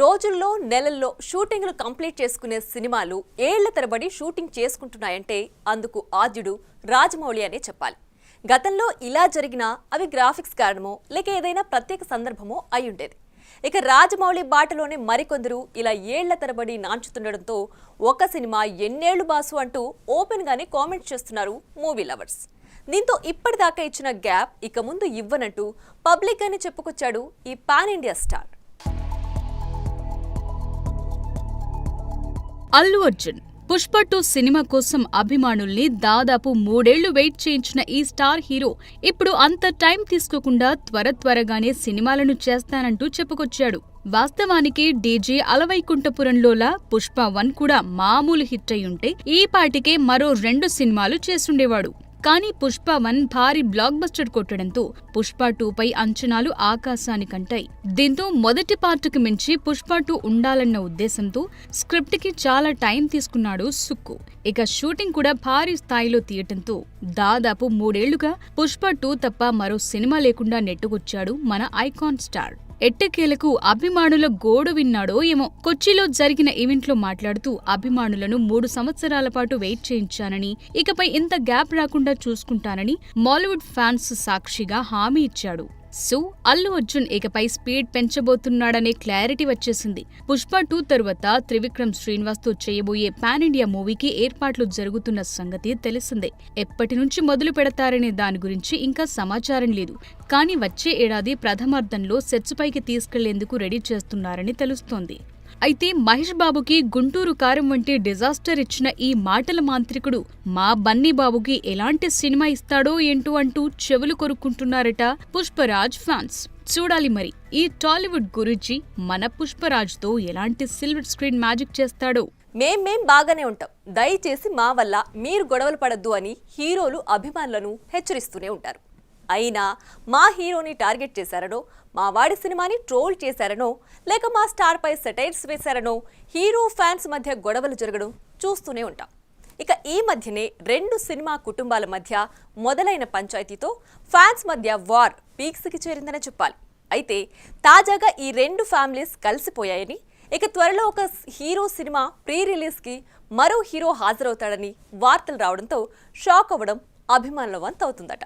రోజుల్లో నెలల్లో షూటింగ్లు కంప్లీట్ చేసుకునే సినిమాలు ఏళ్ల తరబడి షూటింగ్ చేసుకుంటున్నాయంటే అందుకు ఆద్యుడు రాజమౌళి అనే చెప్పాలి. గతంలో ఇలా జరిగినా అవి గ్రాఫిక్స్ కారణమో లేక ఏదైనా ప్రత్యేక సందర్భమో అయి ఉండేది. ఇక రాజమౌళి బాటలోనే మరికొందరు ఇలా ఏళ్ల తరబడి నాంచుతుండడంతో ఒక సినిమా ఎన్నేళ్లు బాసు అంటూ ఓపెన్ గానే కామెంట్ చేస్తున్నారు మూవీ లవర్స్. దీంతో ఇప్పటిదాకా ఇచ్చిన గ్యాప్ ఇక ముందు ఇవ్వనంటూ పబ్లిక్ గానే చెప్పుకొచ్చాడు ఈ pan India star. Allu Arjun Pushpa 2 cinema కోసం అభిమానుల్ని దాదాపు 3 ఏళ్లు వెయిట్ చేయించిన ఈ స్టార్ హీరో ఇప్పుడు అంత టైం తీసుకోకుండా త్వరగానే సినిమాలను చేస్తానంటూ చెప్పుకొచ్చాడు. వాస్తవానికి డీజే అలవైకుంఠపురంలోలా పుష్ప 1 కూడా మామూలు హిట్ అయ్యుంటే ఈ పాటికే మరో 2 సినిమాలు చేసుండేవాడు. కానీ పుష్ప 1 భారీ బ్లాక్ బస్టర్ కొట్టడంతో పుష్ప 2 పై అంచనాలు ఆకాశానికంటాయి. దీంతో మొదటి పార్టుకి మించి పుష్ప 2 ఉండాలన్న ఉద్దేశంతో స్క్రిప్ట్ కి చాలా టైం తీసుకున్నాడు సుక్కు. ఇక షూటింగ్ కూడా భారీ స్థాయిలో తీయటంతో దాదాపు 3 ఏళ్లుగా పుష్ప 2 తప్ప మరో సినిమా లేకుండా నెట్టుకొచ్చాడు మన ఐకాన్ స్టార్. ఎట్టకేలకు అభిమానుల గోడు విన్నాడో ఏమో. కొచ్చిలో జరిగిన ఈవెంట్లో మాట్లాడుతూ అభిమానులను 3 సంవత్సరాల పాటు వెయిట్ చేయించానని, ఇకపై ఇంత గ్యాప్ రాకుండా చూసుకుంటానని మాలీవుడ్ ఫ్యాన్స్ సాక్షిగా హామీ ఇచ్చాడు. సో అల్లు అర్జున్ ఇకపై స్పీడ్ పెంచబోతున్నాడనే క్లారిటీ వచ్చేసింది. పుష్ప 2 తరువాత త్రివిక్రమ్ శ్రీనివాస్ తో చేయబోయే పాన్ ఇండియా మూవీకి ఏర్పాట్లు జరుగుతున్న సంగతి తెలిసిందే. ఎప్పటి నుంచి మొదలు పెడతారనే దాని గురించి ఇంకా సమాచారం లేదు. కానీ వచ్చే ఏడాది ప్రథమార్థంలో సెట్స్ పైకి తీసుకెళ్లేందుకు రెడీ చేస్తున్నారని తెలుస్తోంది. అయితే మహేష్ బాబుకి గుంటూరు కారం వంటి డిజాస్టర్ ఇచ్చిన ఈ మాటల మాంత్రికుడు మా బన్నీ బాబుకి ఎలాంటి సినిమా ఇస్తాడో ఏంటో అంటూ చెవులు కొరుక్కుంటున్నారట పుష్పరాజ్ ఫ్యాన్స్. చూడాలి మరి ఈ టాలీవుడ్ గురించి మన పుష్పరాజ్తో ఎలాంటి సిల్వర్ స్క్రీన్ మ్యాజిక్ చేస్తాడో. మేం బాగానే ఉంటాం, దయచేసి మా వల్ల మీరు గొడవలు పడద్దు అని హీరోలు అభిమానులను హెచ్చరిస్తూనే ఉంటారు. అయినా మా హీరోని టార్గెట్ చేశారనో, మా వాడి సినిమాని ట్రోల్ చేశారనో, లేక మా స్టార్ పై సెటైర్స్ వేశారనో హీరో ఫ్యాన్స్ మధ్య గొడవలు జరగడం చూస్తూనే ఉంటాం. ఇక ఈ మధ్యనే 2 సినిమా కుటుంబాల మధ్య మొదలైన పంచాయతీతో ఫ్యాన్స్ మధ్య వార్ పీక్స్కి చేరిందనే చెప్పాలి. అయితే తాజాగా ఈ 2 ఫ్యామిలీస్ కలిసిపోయాయని, ఇక త్వరలో ఒక హీరో సినిమా ప్రీ రిలీజ్కి మరో హీరో హాజరవుతాడని వార్తలు రావడంతో షాక్ అవ్వడం అభిమానుల వంతు అవుతుందట.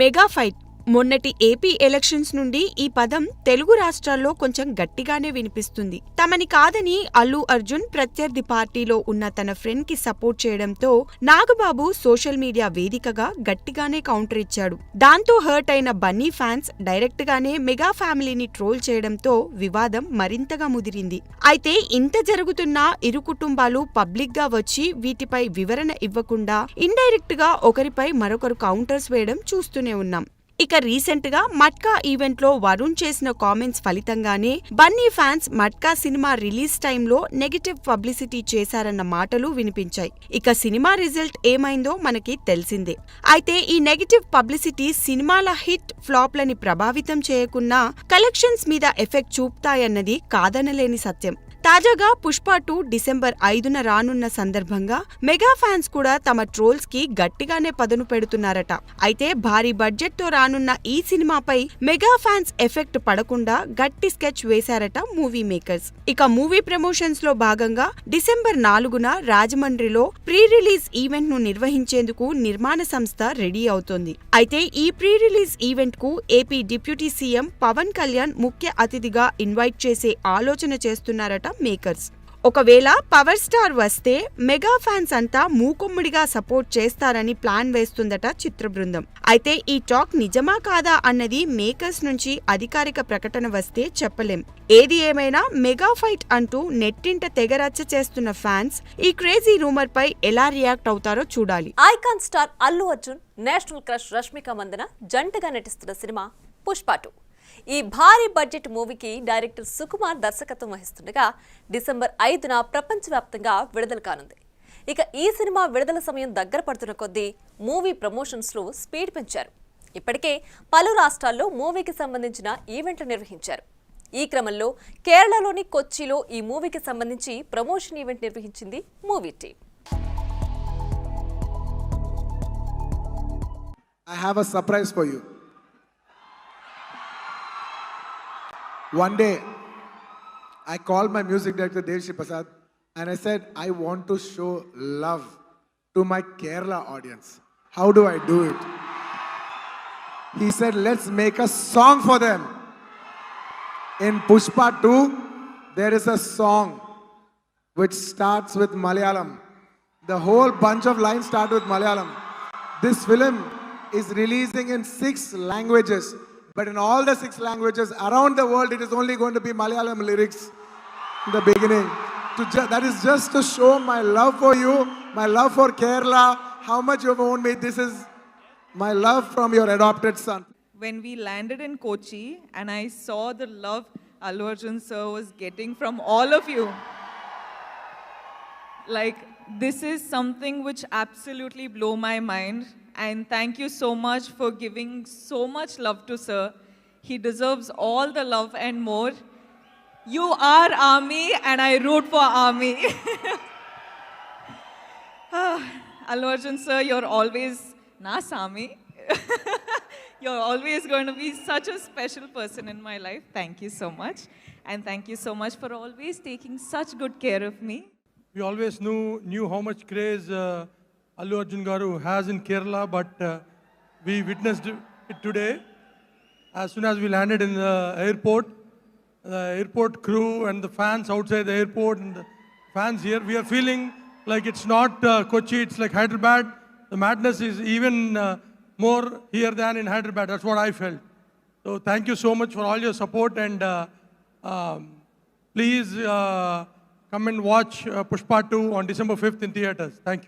Mega fight. మొన్నటి ఏపీ ఎలక్షన్స్ నుండి ఈ పదం తెలుగు రాష్ట్రాల్లో కొంచెం గట్టిగానే వినిపిస్తుంది. తమని కాదని అల్లు అర్జున్ ప్రత్యర్థి పార్టీలో ఉన్న తన ఫ్రెండ్ కి సపోర్ట్ చేయడంతో నాగబాబు సోషల్ మీడియా వేదికగా గట్టిగానే కౌంటర్ ఇచ్చాడు. దాంతో హర్ట్ అయిన బన్నీ ఫ్యాన్స్ డైరెక్ట్ గానే మెగా ఫ్యామిలీని ట్రోల్ చేయడంతో వివాదం మరింతగా ముదిరింది. అయితే ఇంత జరుగుతున్నా ఇరు కుటుంబాలు పబ్లిక్ గా వచ్చి వీటిపై వివరణ ఇవ్వకుండా ఇండైరెక్ట్ గా ఒకరిపై మరొకరు కౌంటర్స్ వేయడం చూస్తూనే ఉన్నాం. ఇక రీసెంట్ గా మట్కా ఈవెంట్ లో వరుణ్ చేసిన కామెంట్స్ ఫలితంగానే Bunny fans Matka cinema release టైంలో నెగటివ్ పబ్లిసిటీ చేశారన్న మాటలు వినిపించాయి. ఇక సినిమా రిజల్ట్ ఏమైందో మనకి తెలిసిందే. అయితే ఈ నెగటివ్ పబ్లిసిటీ సినిమాల హిట్ ఫ్లాప్లని ప్రభావితం చేయకున్నా కలెక్షన్స్ మీద ఎఫెక్ట్ చూపుతాయన్నది కాదనలేని సత్యం. తాజాగా పుష్ప 2 డిసెంబర్ 5న రానున్న సందర్భంగా మెగా ఫ్యాన్స్ కూడా తమ ట్రోల్స్ కి గట్టిగానే పదును పెడుతున్నారట. అయితే భారీ బడ్జెట్ తో రానున్న ఈ సినిమాపై మెగా ఫ్యాన్స్ ఎఫెక్ట్ పడకుండా గట్టి స్కెచ్ వేశారట మూవీ మేకర్స్. ఇక మూవీ ప్రమోషన్స్ లో భాగంగా డిసెంబర్ 4న రాజమండ్రిలో ప్రీ రిలీజ్ ఈవెంట్ ను నిర్వహించేందుకు నిర్మాణ సంస్థ రెడీ అవుతోంది. అయితే ఈ ప్రీ రిలీజ్ ఈవెంట్ కు AP deputy CM Pawan Kalyan ముఖ్య అతిథిగా ఇన్వైట్ చేసే ఆలోచన చేస్తున్నారట మేకర్స్. ఒకవేళ పవర్ స్టార్ వస్తే మెగా ఫ్యాన్స్ అంతా మూకుమ్ముడిగా సపోర్ట్ చేస్తారని ప్లాన్ వేస్తుందట చిత్ర బృందం. అయితే ఈ టాక్ నిజమా కాదా అన్నది మేకర్స్ నుంచి అధికారిక ప్రకటన వస్తే చెప్పలేం. ఏది ఏమైనా మెగా ఫైట్ అంటూ నెట్టింట తెగరచ్చ చేస్తున్న ఫ్యాన్స్ ఈ క్రేజీ రూమర్ పై ఎలా రియాక్ట్ అవుతారో చూడాలి. Icon star Allu Arjun, national crush Rashmika Mandanna జంటగా నటిస్తున్న సినిమా పుష్ప 2. ఈ భారీ బడ్జెట్ మూవీకి డైరెక్టర్ సుకుమార్ దర్శకత్వం వహిస్తుండగా డిసెంబర్ 5న ప్రపంచవ్యాప్తంగా విడుదల కానుంది. ఇక ఈ సినిమా విడుదల సమయం దగ్గర పడుతున్న కొద్దీ మూవీ ప్రమోషన్స్ లో స్పీడ్ పెంచారు. ఇప్పటికే పలు రాష్ట్రాల్లో మూవీకి సంబంధించిన ఈవెంట్లు నిర్వహించారు. ఈ క్రమంలో కేరళలోని కొచ్చిలో ఈ మూవీకి సంబంధించి ప్రమోషన్ ఈవెంట్ నిర్వహించింది movie team. I have a surprise for you. One day, I called my music director Devshri Prasad and I said, I want to show love to my Kerala audience. How do I do it? He said, let's make a song for them. In Pushpa 2, there is a song which starts with Malayalam. The whole bunch of lines start with Malayalam. This film is releasing in 6 languages, but in all the 6 languages around the world, it is only going to be Malayalam lyrics in the beginning. That is just to show my love for you, my love for Kerala, how much you have owned me. This is my love from your adopted son. When we landed in Kochi and I saw the love Allu Arjun sir was getting from all of you, like, this is something which absolutely blew my mind. And thank you so much for giving so much love to sir. He deserves all the love and more. You are Army and I root for Army. Allu Arjun sir, you're always Nasami. You're always going to be such a special person in my life. Thank you so much. And thank you so much for always taking such good care of me. We always knew how much craze Allu Arjun Garu has in Kerala, but we witnessed it today. As soon as we landed in the airport crew and the fans outside the airport and the fans here, we are feeling like it's not Kochi, it's like Hyderabad. The madness is even more here than in Hyderabad. That's what I felt. So thank you so much for all your support, and please come and watch Pushpa 2 on December 5th in theaters. Thank you.